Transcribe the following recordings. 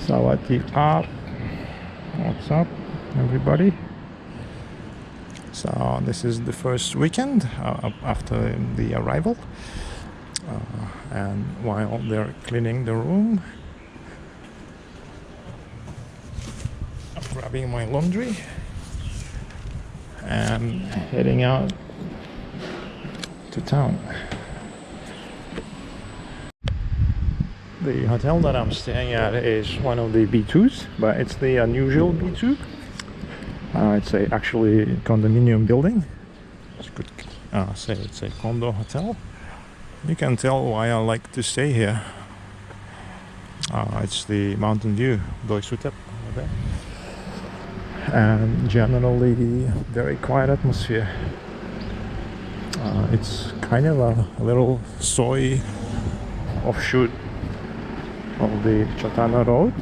Santitham. What's up, everybody? So this is the first weekend after the arrival, and while they're cleaning the room, I'm grabbing my laundry and heading out to town. The hotel that I'm staying at is one of the B2s, but it's the unusual B2. It's actually condominium building. You could say it's a condo hotel. You can tell why I like to stay here. It's the mountain view, Doi Sutep over there, and generally very quiet atmosphere. It's kind of a little soy offshoot of the Chotana Road,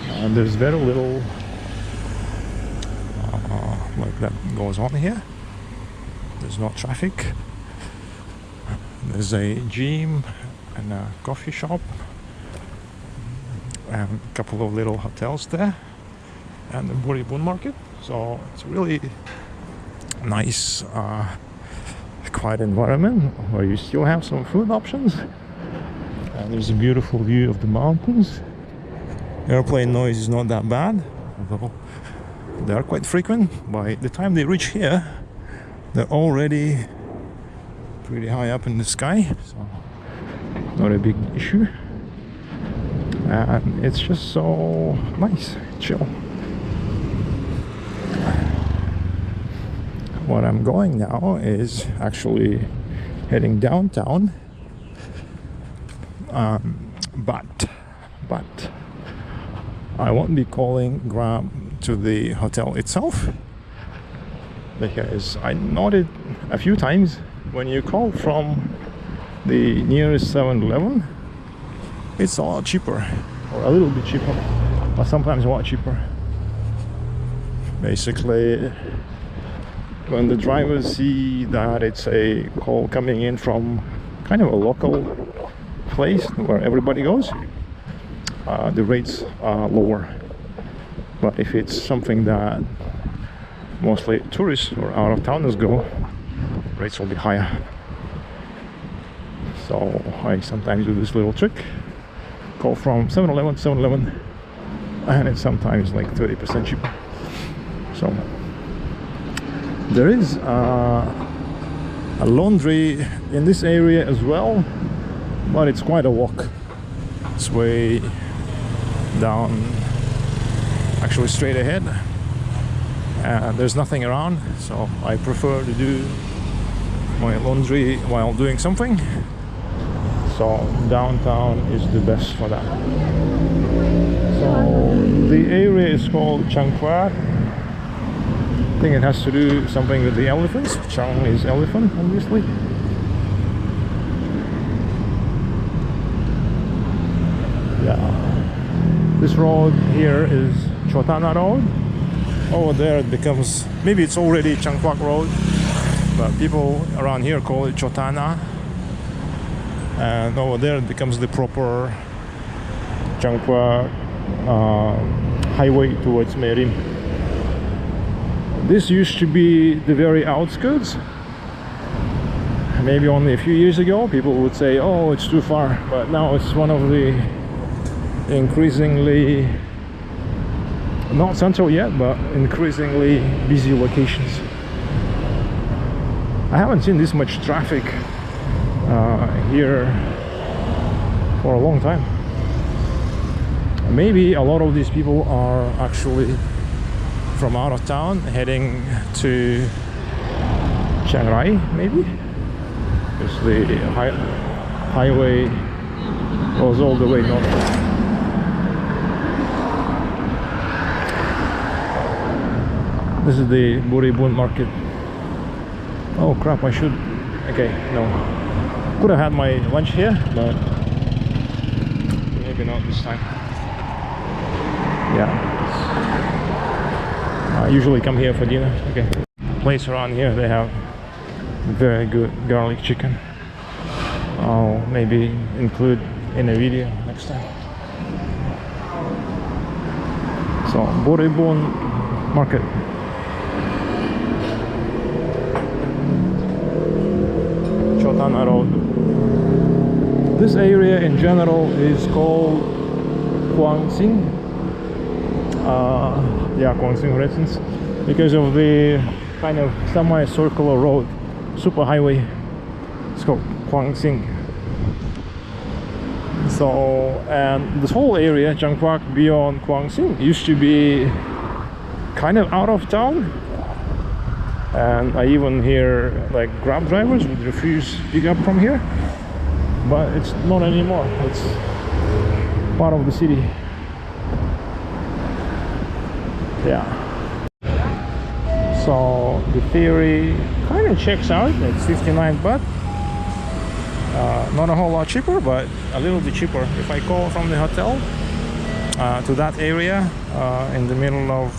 and there's very little like that goes on here. There's no traffic. There's a gym and a coffee shop and a couple of little hotels there, and the Buribun market. So it's really nice, quiet environment where you still have some food options. And there's a beautiful view of the mountains. Airplane noise is not that bad, although they are quite frequent. By the time they reach here, they're already pretty high up in the sky, so not a big issue. And it's just so nice, chill. What I'm going now is actually heading downtown. But I won't be calling Grab to the hotel itself, because I noted a few times when you call from the nearest 7-Eleven, it's a lot cheaper, or a little bit cheaper, or sometimes a lot cheaper. Basically, when the drivers see that it's a call coming in from kind of a local place where everybody goes, the rates are lower. But if it's something that mostly tourists or out of towners go, rates will be higher. So I sometimes do this little trick, call from 7-Eleven to 7-Eleven, and it's sometimes like 30% cheaper. So there is a laundry in this area as well, but it's quite a walk. It's way down, actually straight ahead, and there's nothing around, so I prefer to do my laundry while doing something. So downtown is the best for that. So the area is called Chang Phueak. I think it has to do something with the elephants. Chang is elephant, obviously. This road here is Chotana Road. Over there it becomes, maybe it's already Chang Phueak Road, but people around here call it Chotana. And over there it becomes the proper Chang Phueak highway towards Nimmanhaemin. This used to be the very outskirts. Maybe only a few years ago people would say, oh, it's too far, but now it's one of the increasingly, not central yet, but increasingly busy locations. I haven't seen this much traffic here for a long time. Maybe a lot of these people are actually from out of town heading to Chiang Mai, maybe, because the highway goes all the way north. This is the Buribun market. Oh crap, I should... Okay, no. Could have had my lunch here, but maybe not this time. Yeah. I usually come here for dinner. Okay. Place around here, they have very good garlic chicken. I'll maybe include in a video next time. So Borebon Market. Chotana Road. This area in general is called Kwangsing. Yeah, Kwangsing for instance, because of the kind of semi-circular road, super highway. It's called Kwangsing. So, and this whole area, Chang Phueak beyond Kwangsing, used to be kind of out of town. And I even hear like Grab drivers would refuse pick up from here, but it's not anymore. It's part of the city. Yeah. So the theory kind of checks out. It's 59 baht. Not a whole lot cheaper, but a little bit cheaper. If I go from the hotel to that area in the middle of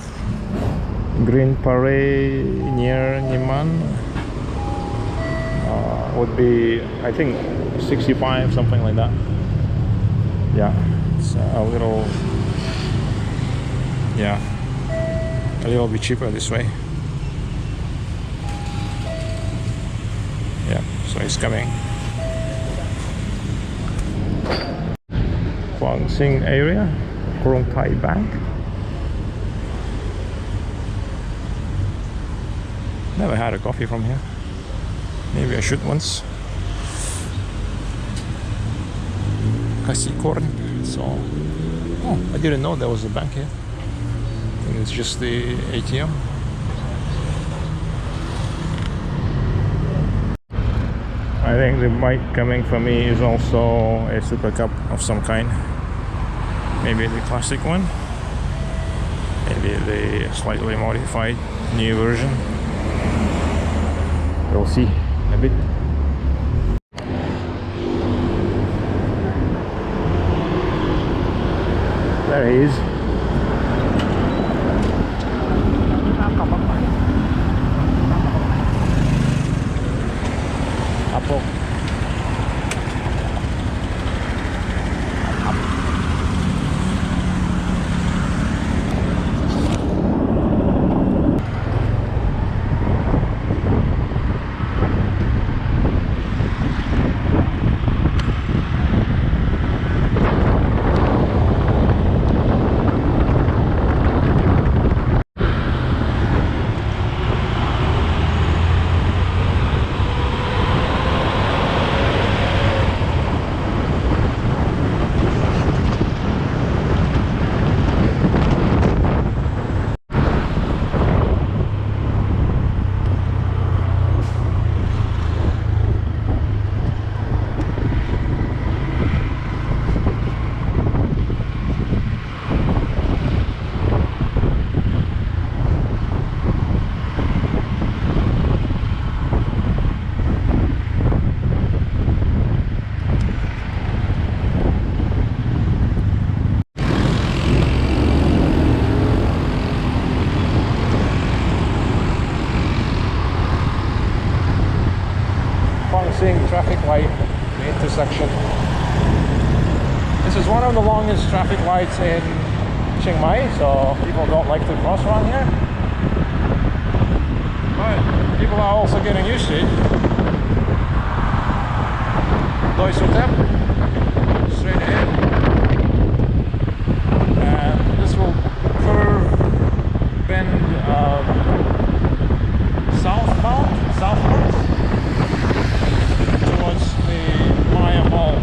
Green Parade near Nimman, would be, I think, 65, something like that. Yeah, it's a little, yeah, a little bit cheaper this way. Yeah, so it's coming. Kwangsing area, Krung Thai Bank. Never had a coffee from here. Maybe I should once. Kasikorn. So, oh, I didn't know there was a bank here. I think it's just the ATM. I think the bike coming for me is also a Super Cup of some kind. Maybe the classic one. Maybe the slightly modified new version. We'll see a bit. There he is. Apple. Traffic light, the intersection. This is one of the longest traffic lights in Chiang Mai, so people don't like to cross around here. But people are also getting used to it. Santitham, straight ahead. And this will curve, bend southwards towards the Maya Mall.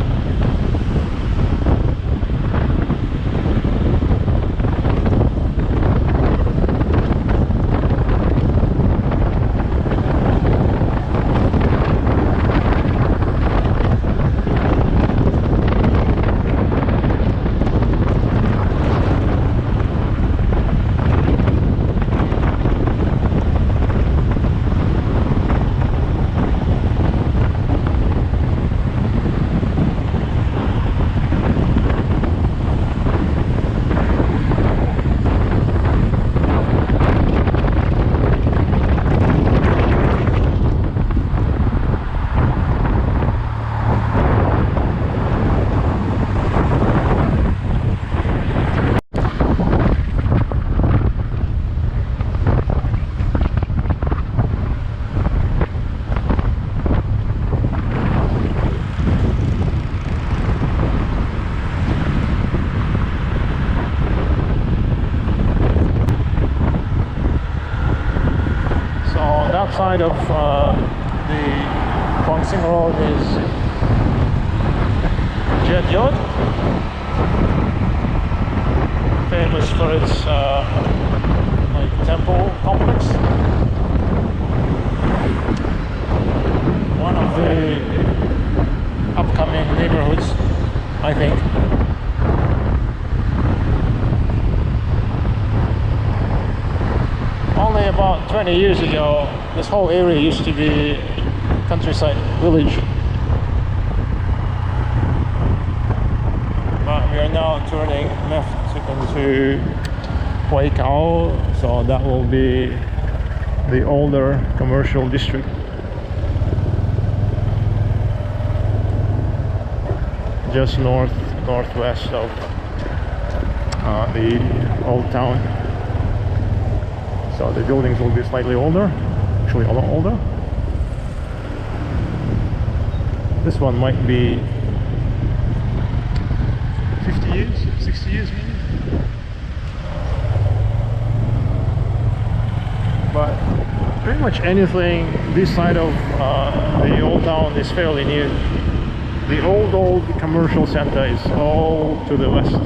outside of the Kwangsing Road is Jet Yacht, famous for its like temple complex. One of the upcoming neighborhoods, I think. Only about 20 years ago, this whole area used to be countryside village. But we are now turning left into Phueak, so that will be the older commercial district. Just northwest of the old town. So the buildings will be slightly older, actually a lot older. This one might be 50 years, 60 years maybe. But pretty much anything this side of the old town is fairly new. The old commercial center is all to the west.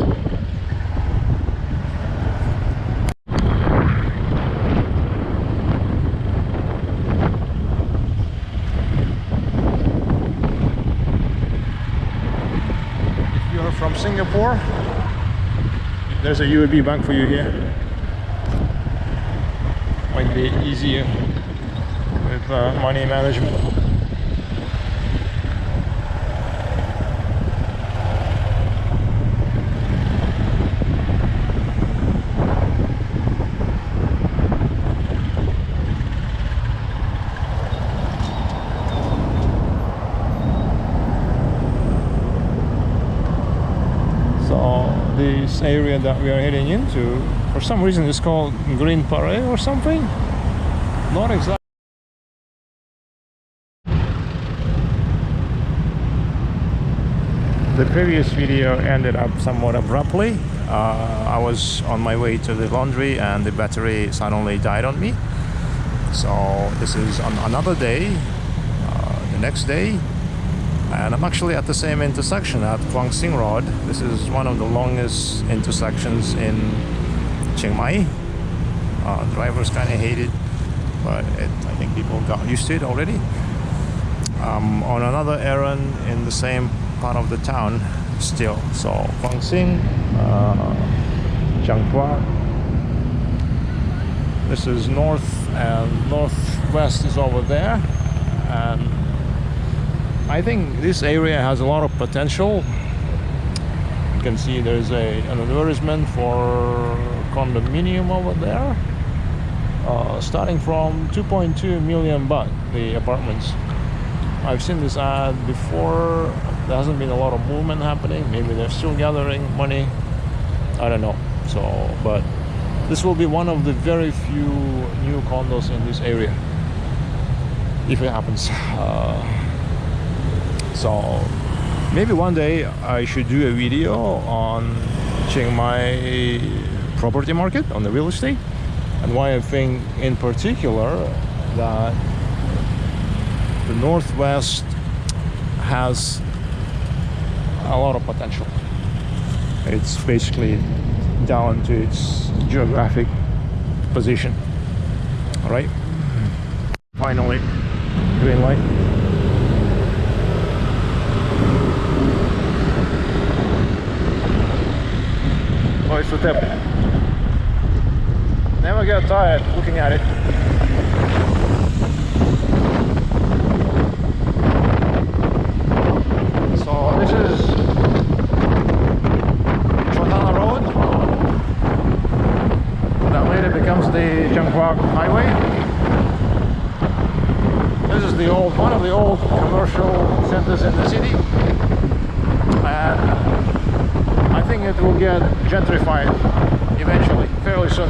If you're from Singapore, there's a UAB bank for you here. Might be easier with money management. This area that we are heading into, for some reason it's called Green Parade or something. Not exactly. The previous video ended up somewhat abruptly. I was on my way to the laundry and the battery suddenly died on me. So this is on another day, the next day. And I'm actually at the same intersection at Kwangsing Road. This is one of the longest intersections in Chiang Mai. Drivers kind of hate it, but I think people got used to it already. On another errand in the same part of the town still. So Kwangsing, Chang Phueak. This is north and northwest is over there. And I think this area has a lot of potential. You can see there's an advertisement for condominium over there, starting from 2.2 million baht, the apartments. I've seen this ad before. There hasn't been a lot of movement happening. Maybe they're still gathering money. I don't know. So, but this will be one of the very few new condos in this area, if it happens. So maybe one day I should do a video on Chiang Mai property market, on the real estate, and why I think in particular that the Northwest has a lot of potential. It's basically down to its geographic position. All right, finally, green light. Oh, it's so tip. Never get tired looking at it. So this is Chomdoi Road. That later becomes the Chang Phueak Highway. This is the one of the old commercial centers in the city, and I think it will get gentrified eventually, fairly soon.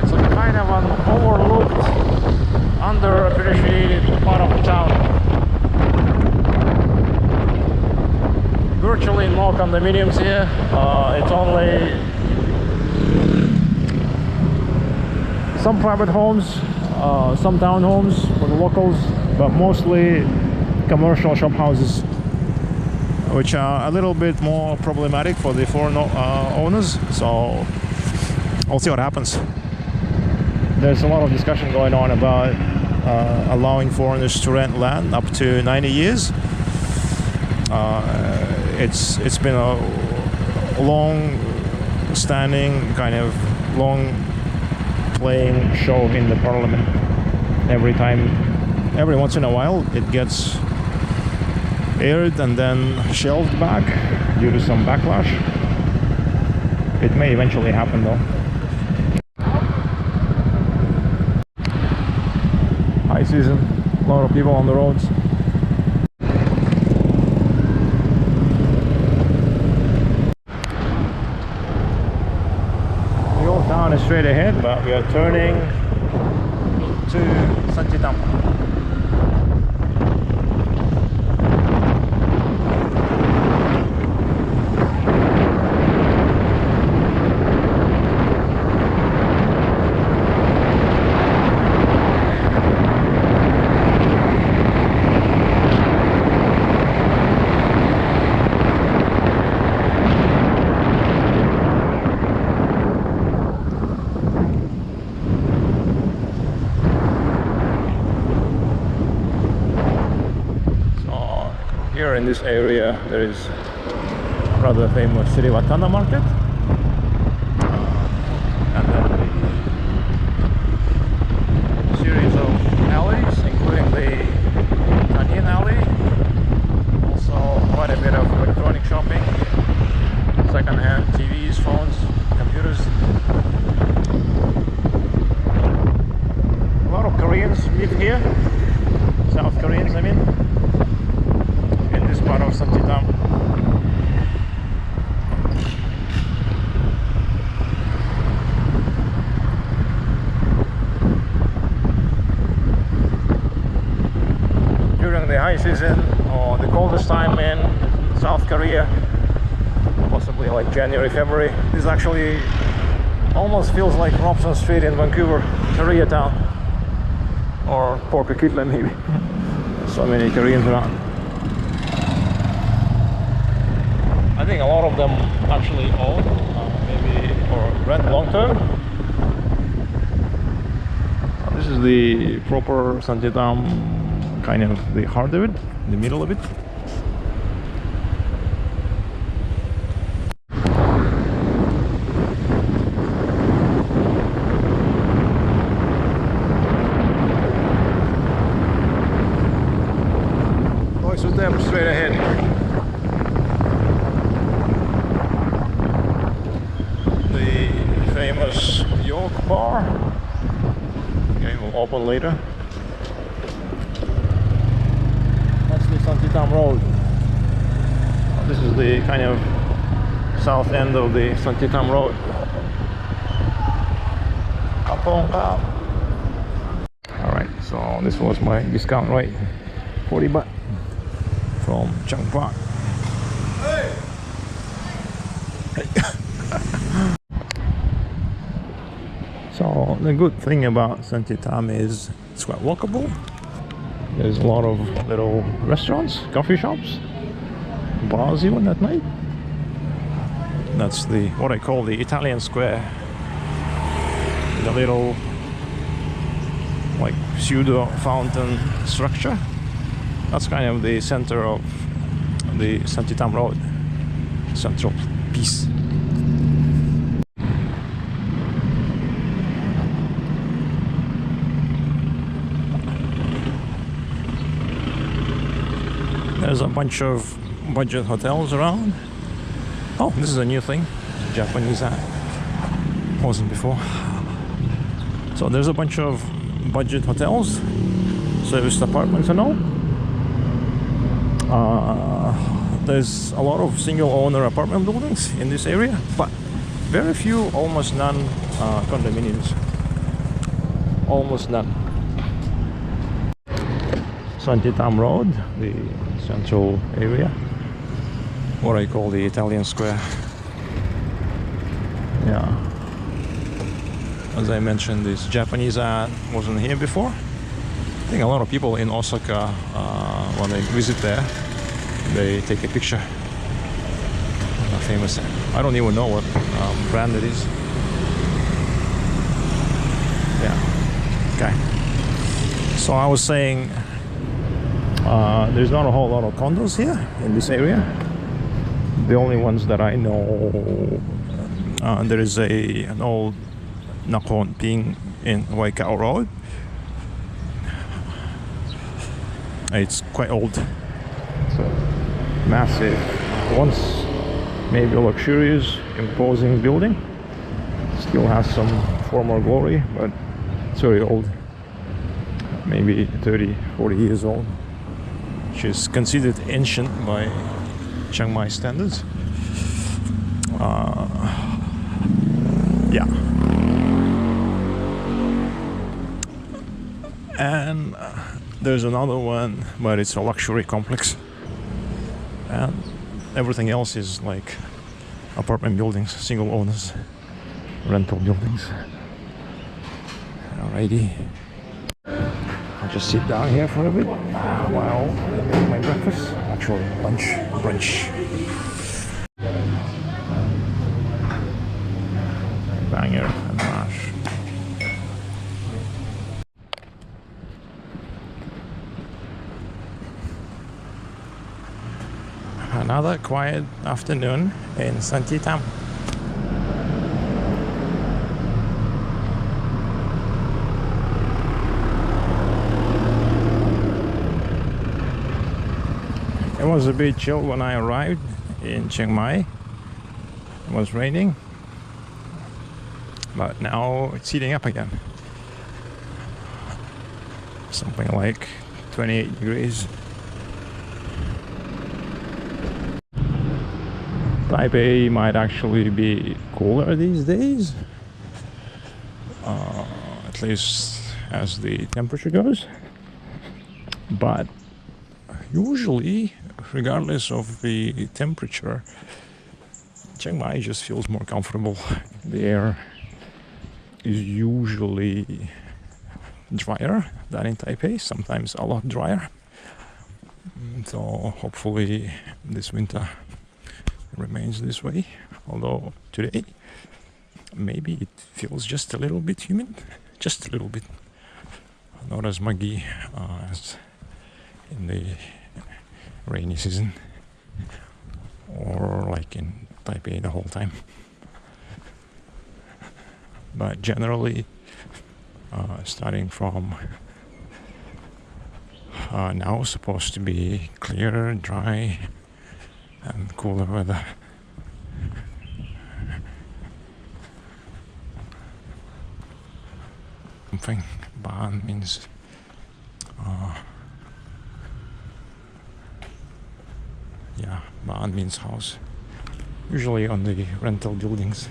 It's like kind of an overlooked, underappreciated part of the town. small condominiums here. It's only some private homes, some townhomes for the locals, but mostly commercial shop houses, which are a little bit more problematic for the foreign owners. So we'll see what happens. There's a lot of discussion going on about allowing foreigners to rent land up to 90 years. It's been a long-standing, kind of long-playing show in the parliament. Every once in a while, it gets aired and then shelved back due to some backlash. It may eventually happen though. High season, a lot of people on the roads. The old town is straight ahead, but we are turning to Santitham. Here in this area there is a rather famous Srivatana market, and then a series of alleys, including the Tanyan alley, also quite a bit of electronic shopping, second-hand TVs, phones, computers. A lot of Koreans live here, South Koreans I mean, part of Santitham. During the high season, or the coldest time in South Korea, possibly like January, February, this actually almost feels like Robson Street in Vancouver, Koreatown, or Port Coquitlam maybe. So many Koreans around. I think a lot of them actually own, maybe, or rent long term. This is the proper Santitham, kind of the heart of it, the middle of it. Boys with them straight ahead. Famous York bar. Okay, we'll open later. That's the Santitham Road. This is the kind of south end of the Santitham Road. Alright, so this was my discount rate, 40 baht from Chang Phueak. So the good thing about Santitham is it's quite walkable. There's a lot of little restaurants, coffee shops, bars even at night. That's the what I call the Italian square. The little like pseudo fountain structure. That's kind of the center of the Santitham Road, central piece. There's a bunch of budget hotels around. Oh, this is a new thing. Japanese app. Wasn't before. So there's a bunch of budget hotels, serviced apartments and all. There's a lot of single owner apartment buildings in this area, but very few, almost none condominiums. Almost none. Santitham Road, the central area. what I call the Italian square. Yeah. As I mentioned, this Japanese ad wasn't here before. I think a lot of people in Osaka, when they visit there, they take a picture. Famous. I don't even know what brand it is. Yeah. Okay. So I was saying, there's not a whole lot of condos here in this area. The only ones that I know, there is an old Nakhon Ping in Waikao Road. It's quite old. It's a massive, once maybe a luxurious, imposing building. Still has some former glory, but it's very old. Maybe 30, 40 years old. Which is considered ancient by Chiang Mai standards. Yeah. And there's another one, but it's a luxury complex. And everything else is like apartment buildings, single owners, rental buildings. Alrighty. I'll just sit down here for a bit while I make my breakfast. Actually, lunch, brunch. Banger and mash. Another quiet afternoon in Santitham. It was a bit chill when I arrived in Chiang Mai. It was raining, but now it's heating up again. Something like 28 degrees. Taipei might actually be cooler these days, at least as the temperature goes. But usually, regardless of the temperature, Chiang Mai just feels more comfortable. The air is usually drier than in Taipei, sometimes a lot drier. So hopefully this winter remains this way, although today maybe it feels just a little bit humid, just a little bit, not as muggy as in the rainy season or like in Taipei the whole time. But generally, starting from now, supposed to be clear, dry and cooler weather. Something Ban means yeah, Ban means house. Usually on the rental buildings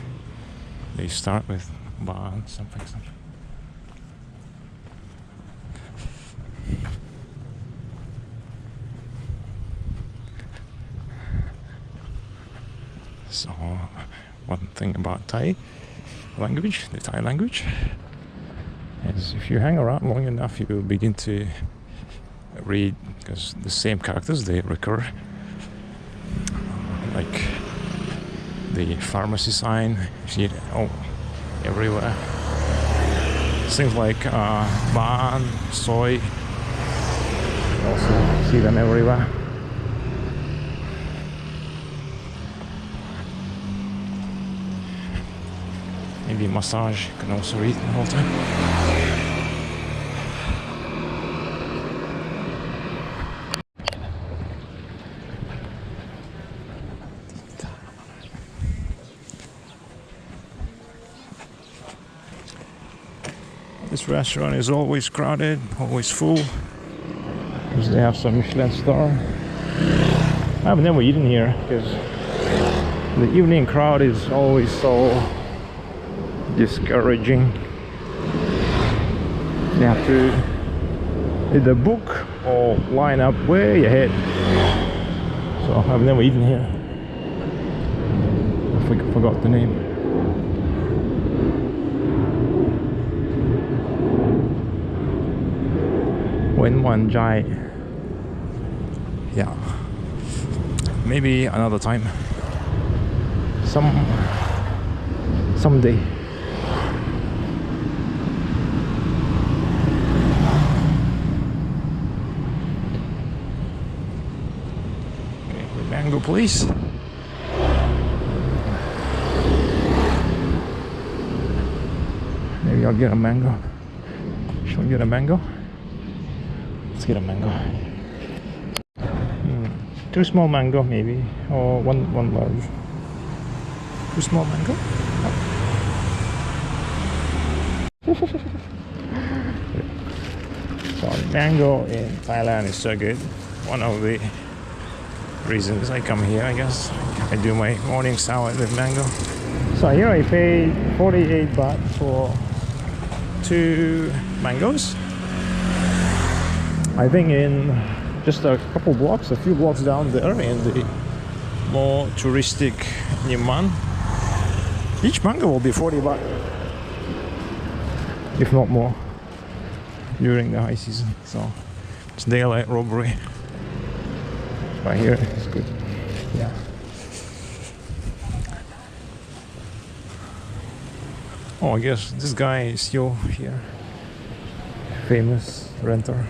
they start with Ban something. So, one thing about Thai language, the Thai language, is if you hang around long enough, you will begin to read, because the same characters, they recur. Like the pharmacy sign, you see it everywhere. Things like ban, soy, you also see them everywhere. Maybe massage, you can also read the whole time. This restaurant is always crowded, always full, because they have some Michelin star. I've never eaten here because the evening crowd is always so discouraging. You have to either book or line up way ahead. So I've never eaten here. forgot the name. Wen Jai. Yeah. Maybe another time. Someday. Okay, mango please. Maybe I'll get a mango. Shall we get a mango? Let's get a mango. Two small mango maybe, or one large. Two small mango. So mango in Thailand is so good. One of the reasons I come here, I guess. I do my morning salad with mango. So here I paid 48 baht for 2 mangoes. I think in just a couple blocks, a few blocks down there in the more touristic Nimman, each mango will be 40 baht, if not more, during the high season. So it's daylight robbery. Right here it's good. Yeah. Oh, I guess this guy is still here. Famous renter.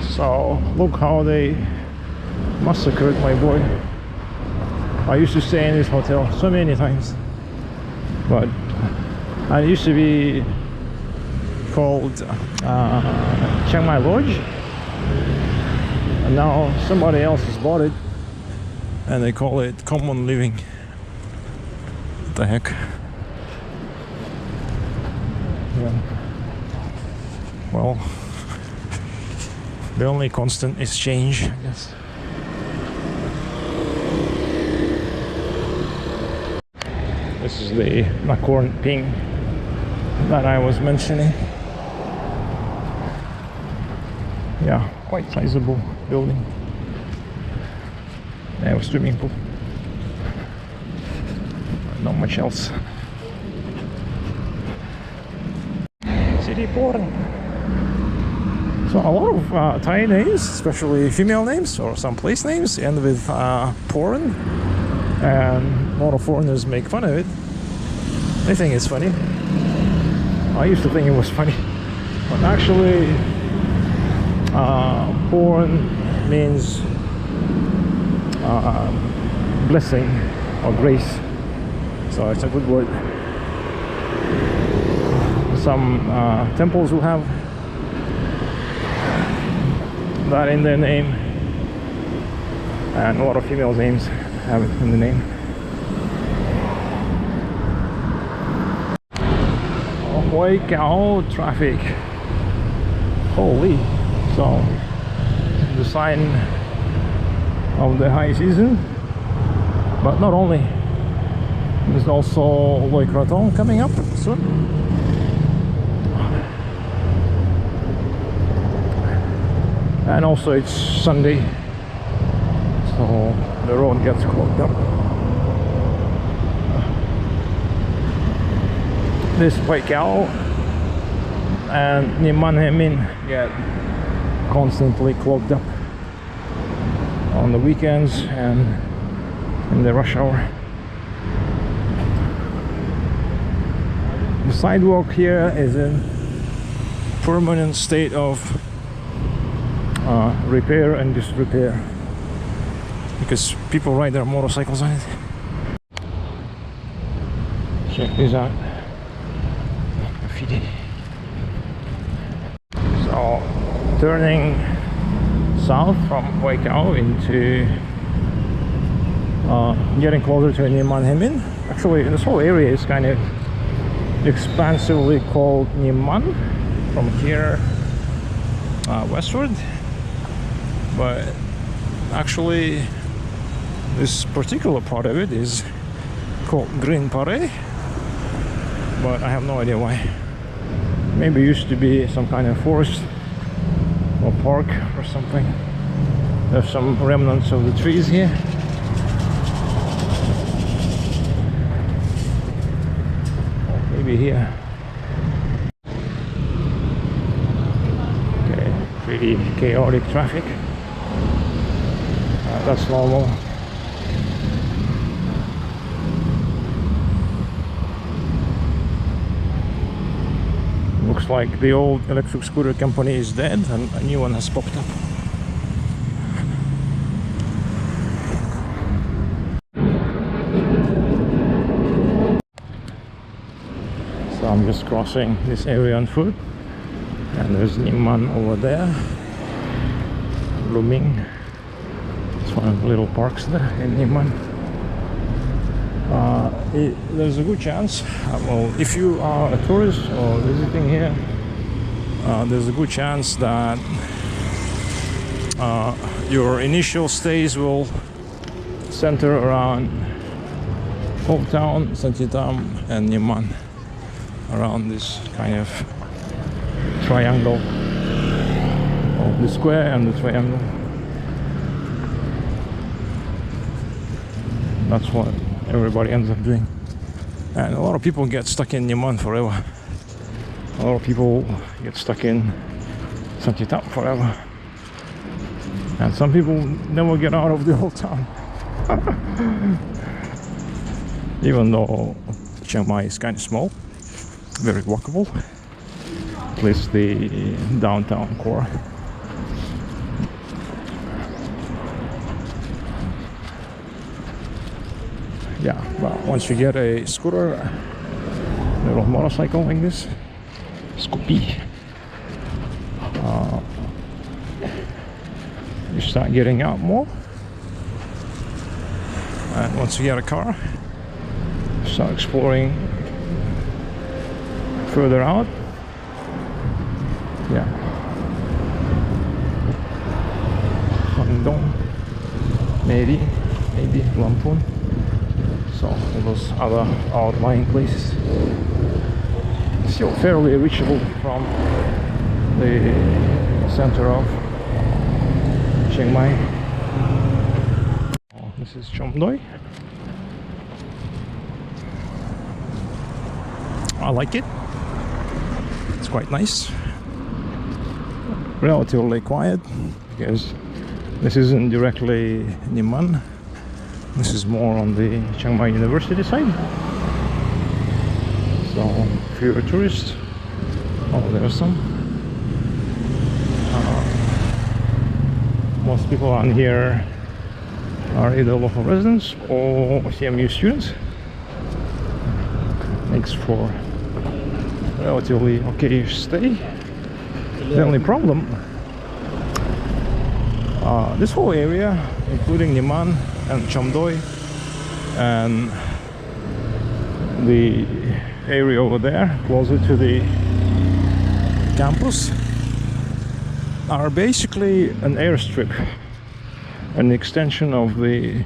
So look how they massacred my boy. I used to stay in this hotel so many times, but I used to be called Chiang Mai Lodge, and now somebody else has bought it and they call it common living. What the heck? Yeah. Well, the only constant is change, I guess. This is the Nakorn Ping that I was mentioning. Yeah, quite sizable building. They have a swimming pool. Not much else. City Porn. So a lot of Thai names, especially female names or some place names, end with porn, and a lot of foreigners make fun of it. They think it's funny. I used to think it was funny, but actually, porn means blessing or grace, so it's a good word. Some temples will have that in their name, and a lot of female names have it in the name. Hoi Kao traffic. Holy! So the sign of the high season, but not only. There's also Loi Krathong coming up soon. And also it's Sunday, so the road gets clogged up. This Phueak and Nimmanhaemin get constantly clogged up on the weekends and in the rush hour. The sidewalk here is in permanent state of repair and disrepair because people ride their motorcycles on it. Check this out. Graffiti. So turning south from Phueak into getting closer to Nimmanhaemin. Actually, this whole area is kind of expansively called Nimman from here westward, but actually this particular part of it is called Green Pare, but I have no idea why. Maybe it used to be some kind of forest or park or something. There's some remnants of the trees here. Oh, maybe here. Okay, pretty chaotic traffic. That's normal. Looks like the old electric scooter company is dead and a new one has popped up. So I'm just crossing this area on foot, and there's Nimman over there, blooming. It's one of the little parks there in Nimman. There's a good chance, well, if you are a tourist or visiting here, there's a good chance that your initial stays will center around hometown, Santitham and Nimman, around this kind of triangle, of the square and the triangle. That's what everybody ends up doing. And a lot of people get stuck in Nimman forever. A lot of people get stuck in Santitham forever. And some people never get out of the whole town. Even though Chiang Mai is kind of small, very walkable, at least the downtown core. Yeah, well, once you get a scooter, a little motorcycle like this, Scoopy, you start getting out more. And once you get a car, start exploring further out. Yeah. Hangdong, maybe Lamphun. So all those other outlying places, still fairly reachable from the center of Chiang Mai. Oh, this is Chomdoi. I like it. It's quite nice. Relatively quiet because this isn't directly Nimman. This is more on the Chiang Mai University side. So if you're a tourist, oh, there's some. Most people on here are either local residents or CMU students. Makes for a relatively okay stay. The only problem, this whole area, including Nimman and Chomdoi and the area over there closer to the campus, are basically an airstrip, an extension of the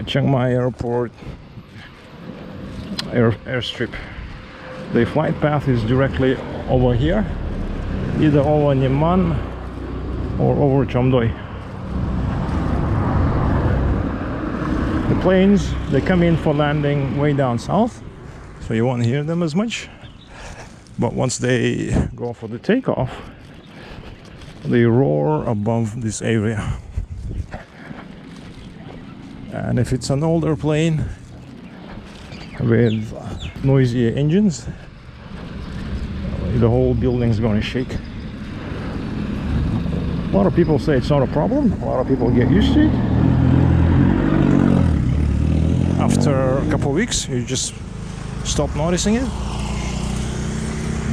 Chiang Mai airport airstrip. The flight path is directly over here, either over Nimman or over Chomdoi. The planes, they come in for landing way down south, so you won't hear them as much. But once they go for the takeoff, they roar above this area. And if it's an older plane with noisy engines, the whole building's going to shake. A lot of people say it's not a problem. A lot of people get used to it. After a couple of weeks, you just stop noticing it.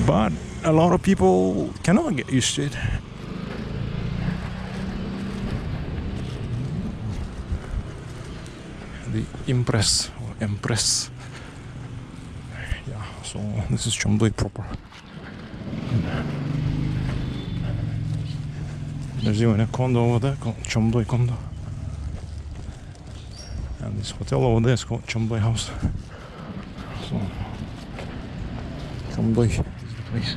But a lot of people cannot get used to it. The Impress or Empress. Yeah, so this is Chomdoi proper. There's even a condo over there called Chomdoi condo. And this hotel over there is called Chomdoi house. So Chomdoi is the place.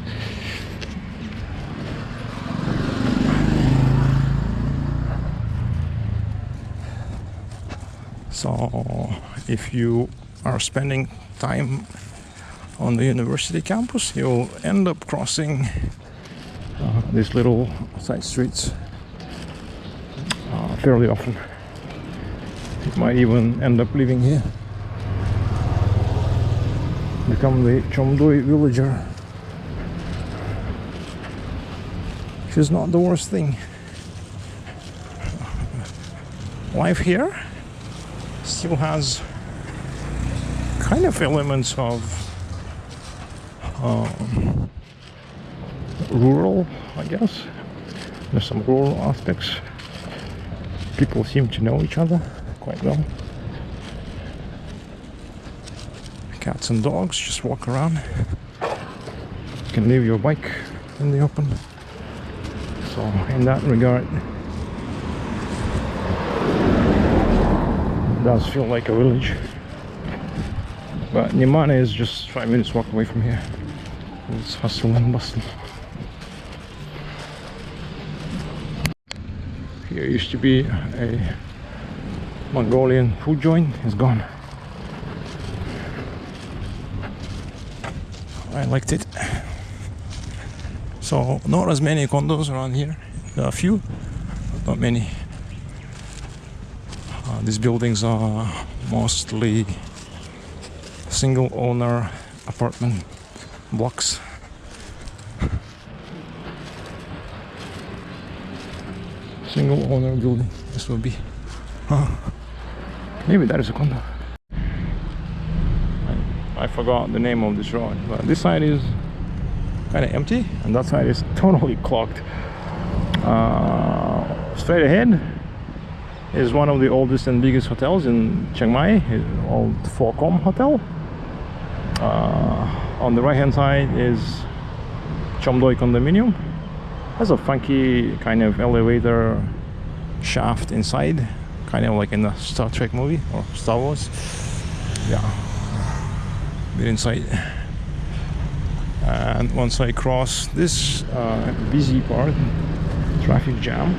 So if you are spending time on the university campus, you'll end up crossing these little side streets fairly often. You might even end up living here, become the Chomdoi villager, which is not the worst thing. Life here still has kind of elements of rural, I guess. There's some rural aspects. People seem to know each other quite well. Cats and dogs just walk around. You can leave your bike in the open. So in that regard, it does feel like a village. But Nimman is just 5 minutes walk away from here. It's hustle and bustle. Here used to be a Mongolian food joint. It's gone. I liked it. So not as many condos around here. There are a few, but not many. These buildings are mostly single owner apartment blocks. Single owner building. This will be. Maybe that is a condo. I forgot the name of this road, but this side is kind of empty and that side is totally clogged. Straight ahead is one of the oldest and biggest hotels in Chiang Mai, old Phuoc Hotel. On the right hand side is Chomdoi condominium. Has a funky kind of elevator shaft inside, kind of like in the Star Trek movie or Star Wars. Yeah, bit inside. And once I cross this busy part, traffic jam,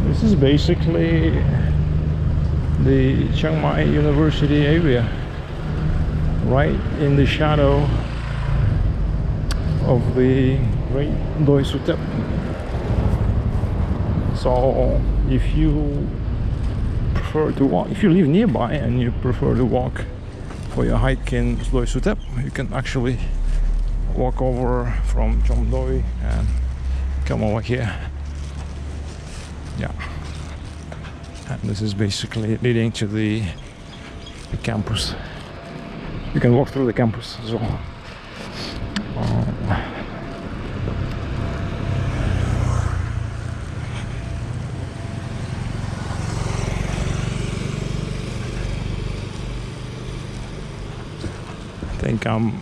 this is basically the Chiang Mai University area, right in the shadow of the Great Doi Suthep. So if you prefer to walk, if you live nearby and you prefer to walk for your hike in Doi Suthep, you can actually walk over from Chomdoi and come over here. Yeah, and this is basically leading to the campus. You can walk through the campus as well. I think I'm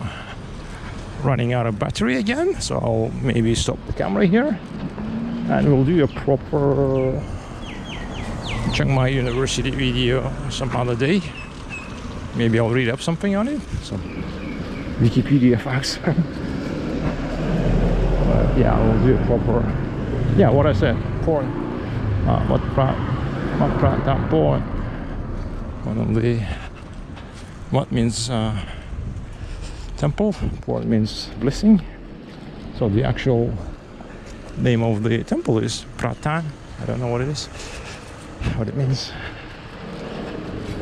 running out of battery again, so I'll maybe stop the camera here and we'll do a proper Chiang Mai University video some other day. Maybe I'll read up something on it, some Wikipedia facts. But yeah, we'll do a proper, yeah, what I said, port, Wat Prat Tam port. One of the, what means temple, port means blessing. So the actual name of the temple is Pratan. I don't know what it is, what it means.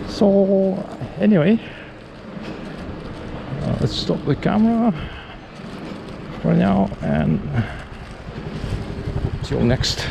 So anyway, let's stop the camera for now and till next.